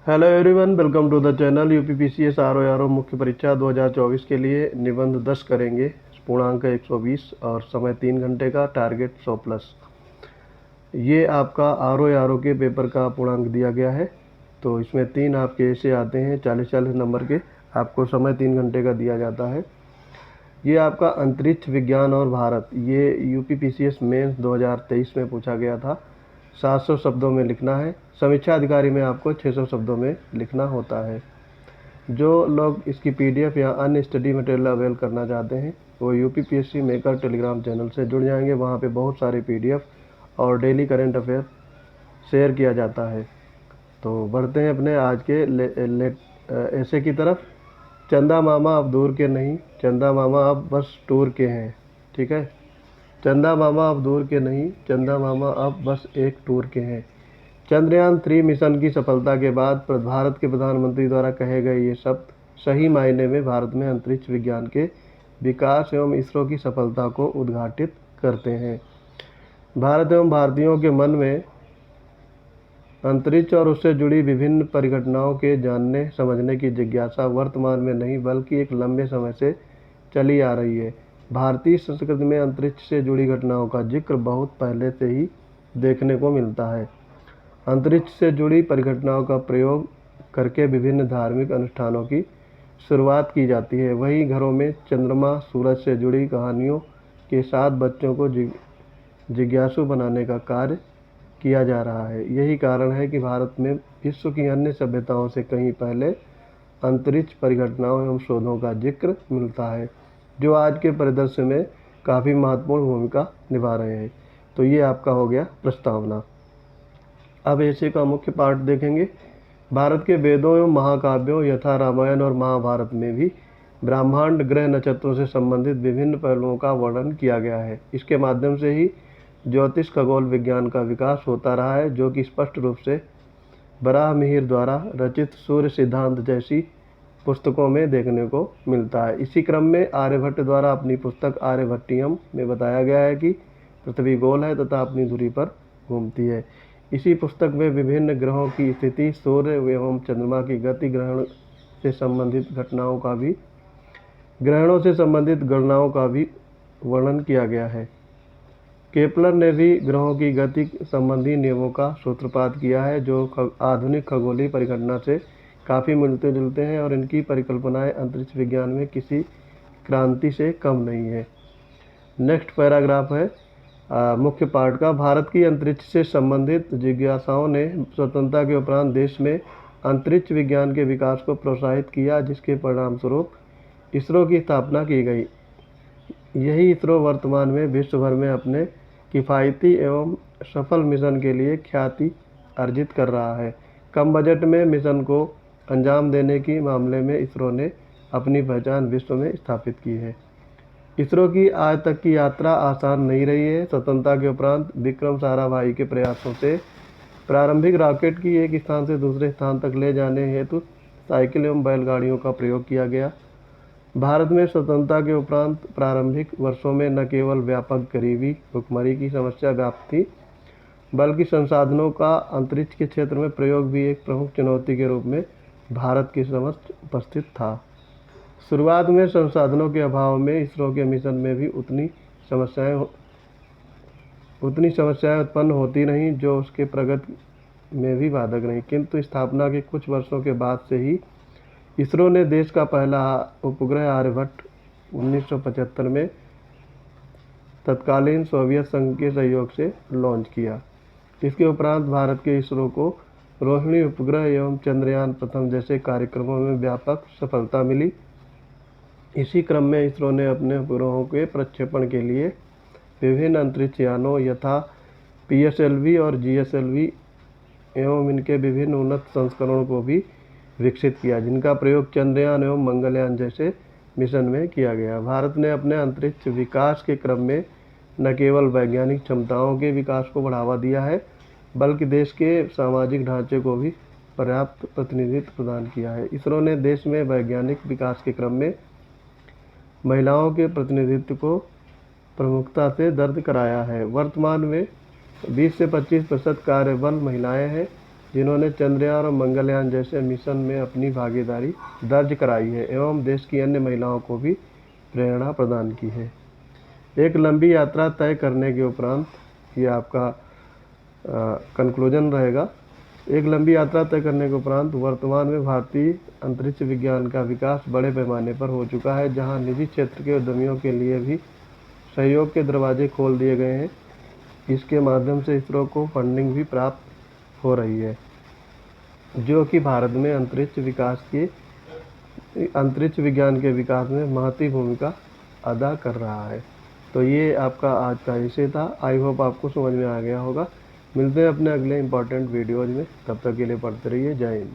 Hello everyone, welcome to the channel. UPPCS RO मुख्य परीक्षा 2024 के लिए निबंध 10 करेंगे। पूर्णांक 120 और समय 3 घंटे का, टारगेट 100 प्लस। ये आपका आरओ के पेपर का पूर्णांक दिया गया है। तो इसमें 3 आपके ऐसे आते हैं 40-40 नंबर के। आपको समय 3 घंटे का दिया जाता है। ये आपका अंतरिक्ष विज्ञान और भारत, ये यूपीपीसीएस मेंस 2023 में पूछा गया था। 700 शब्दों में लिखना है। समीक्षा अधिकारी में आपको 600 शब्दों में लिखना होता है। जो लोग इसकी पीडीएफ या अन्य स्टडी मटेरियल अवेल करना चाहते हैं वो यूपीपीएससी मेकर टेलीग्राम चैनल से जुड़ जाएंगे। वहाँ पे बहुत सारे पीडीएफ और डेली करंट अफेयर शेयर किया जाता है। तो बढ़ते हैं अपने आज के ऐसे की तरफ। चंदा मामा अब दूर के नहीं, चंदा मामा अब बस टूर के हैं। ठीक है, चंदा मामा अब दूर के नहीं, चंदा मामा अब बस एक टूर के हैं। चंद्रयान-3 मिशन की सफलता के बाद भारत के प्रधानमंत्री द्वारा कहे गए ये शब्द सही मायने में भारत में अंतरिक्ष विज्ञान के विकास एवं इसरो की सफलता को उद्घाटित करते हैं। भारत एवं भारतीयों के मन में अंतरिक्ष और उससे जुड़ी विभिन्न परिघटनाओं के जानने समझने की जिज्ञासा वर्तमान में नहीं बल्कि एक लंबे समय से चली आ रही है। भारतीय संस्कृति में अंतरिक्ष से जुड़ी घटनाओं का जिक्र बहुत पहले से ही देखने को मिलता है। अंतरिक्ष से जुड़ी परिघटनाओं का प्रयोग करके विभिन्न धार्मिक अनुष्ठानों की शुरुआत की जाती है। वहीं घरों में चंद्रमा सूरज से जुड़ी कहानियों के साथ बच्चों को जिज्ञासु बनाने का कार्य किया जा रहा है। यही कारण है कि भारत में विश्व की अन्य सभ्यताओं से कहीं पहले अंतरिक्ष परिघटनाओं एवं शोधों का जिक्र मिलता है, जो आज के परिदृश्य में काफ़ी महत्वपूर्ण भूमिका निभा रहे हैं। तो ये आपका हो गया प्रस्तावना। अब ऐसे का मुख्य पाठ देखेंगे। भारत के वेदों एवं महाकाव्यों यथा रामायण और महाभारत में भी ब्रह्मांड, ग्रह, नक्षत्रों से संबंधित विभिन्न पहलुओं का वर्णन किया गया है। इसके माध्यम से ही ज्योतिष खगोल विज्ञान का विकास होता रहा है, जो कि स्पष्ट रूप से वराहमिहिर द्वारा रचित सूर्य सिद्धांत जैसी पुस्तकों में देखने को मिलता है। इसी क्रम में आर्यभट्ट द्वारा अपनी पुस्तक आर्यभट्टियम में बताया गया है कि पृथ्वी गोल है तथा अपनी धुरी पर घूमती है। इसी पुस्तक में विभिन्न ग्रहों की स्थिति, सूर्य एवं चंद्रमा की गति, ग्रहणों से संबंधित गणनाओं का भी वर्णन किया गया है। केपलर ने भी ग्रहों की गति संबंधी नियमों का सूत्रपात किया है, जो आधुनिक खगोलीय परिघटना से काफ़ी मिलते जुलते हैं और इनकी परिकल्पनाएं अंतरिक्ष विज्ञान में किसी क्रांति से कम नहीं है। नेक्स्ट पैराग्राफ है मुख्य पाठ का। भारत की अंतरिक्ष से संबंधित जिज्ञासाओं ने स्वतंत्रता के उपरांत देश में अंतरिक्ष विज्ञान के विकास को प्रोत्साहित किया, जिसके परिणामस्वरूप इसरो की स्थापना की गई। यही इसरो वर्तमान में विश्व भर में अपने किफ़ायती एवं सफल मिशन के लिए ख्याति अर्जित कर रहा है। कम बजट में मिशन को अंजाम देने के मामले में इसरो ने अपनी पहचान विश्व में स्थापित की है। इसरो की आज तक की यात्रा आसान नहीं रही है। स्वतंत्रता के उपरांत विक्रम साराभाई के प्रयासों से प्रारंभिक रॉकेट की एक स्थान से दूसरे स्थान तक ले जाने हेतु साइकिल एवं बैलगाड़ियों का प्रयोग किया गया। भारत में स्वतंत्रता के उपरांत प्रारंभिक वर्षों में न केवल व्यापक गरीबी, भुखमरी की समस्या व्याप्त थी, बल्कि संसाधनों का अंतरिक्ष के क्षेत्र में प्रयोग भी एक प्रमुख चुनौती के रूप में भारत के समक्ष उपस्थित था। शुरुआत में संसाधनों के अभाव में इसरो के मिशन में भी उतनी समस्याएं उत्पन्न होती नहीं, जो उसके प्रगति में भी बाधक नहीं। किंतु स्थापना के कुछ वर्षों के बाद से ही इसरो ने देश का पहला उपग्रह आर्यभट्ट 1975 में तत्कालीन सोवियत संघ के सहयोग से लॉन्च किया। इसके उपरांत भारत के इसरो को रोहिणी उपग्रह एवं चंद्रयान प्रथम जैसे कार्यक्रमों में व्यापक सफलता मिली। इसी क्रम में इसरो ने अपने उपग्रहों के प्रक्षेपण के लिए विभिन्न अंतरिक्ष यानों यथा PSLV और GSLV एवं इनके विभिन्न उन्नत संस्करणों को भी विकसित किया, जिनका प्रयोग चंद्रयान एवं मंगलयान जैसे मिशन में किया गया। भारत ने अपने अंतरिक्ष विकास के क्रम में न केवल वैज्ञानिक क्षमताओं के विकास को बढ़ावा दिया है, बल्कि देश के सामाजिक ढांचे को भी पर्याप्त प्रतिनिधित्व प्रदान किया है। इसरो ने देश में वैज्ञानिक विकास के क्रम में महिलाओं के प्रतिनिधित्व को प्रमुखता से दर्ज कराया है। वर्तमान में 20 से 25% कार्यबल महिलाएं हैं। जिन्होंने चंद्रयान और मंगलयान जैसे मिशन में अपनी भागीदारी दर्ज कराई है एवं देश की अन्य महिलाओं को भी प्रेरणा प्रदान की है। एक लंबी यात्रा तय करने के उपरांत, ये आपका कंक्लूजन रहेगा, एक लंबी यात्रा तय करने के उपरांत वर्तमान में भारतीय अंतरिक्ष विज्ञान का विकास बड़े पैमाने पर हो चुका है, जहां निजी क्षेत्र के उद्यमियों के लिए भी सहयोग के दरवाजे खोल दिए गए हैं। इसके माध्यम से इसरो को फंडिंग भी प्राप्त हो रही है, जो कि भारत में अंतरिक्ष विज्ञान के विकास में महत्वपूर्ण भूमिका अदा कर रहा है। तो ये आपका आज का विषय था। आई होप आपको समझ में आ गया होगा। मिलते हैं अपने अगले इंपॉर्टेंट वीडियोज़ में, तब तक के लिए पढ़ते रहिए। जय हिंद।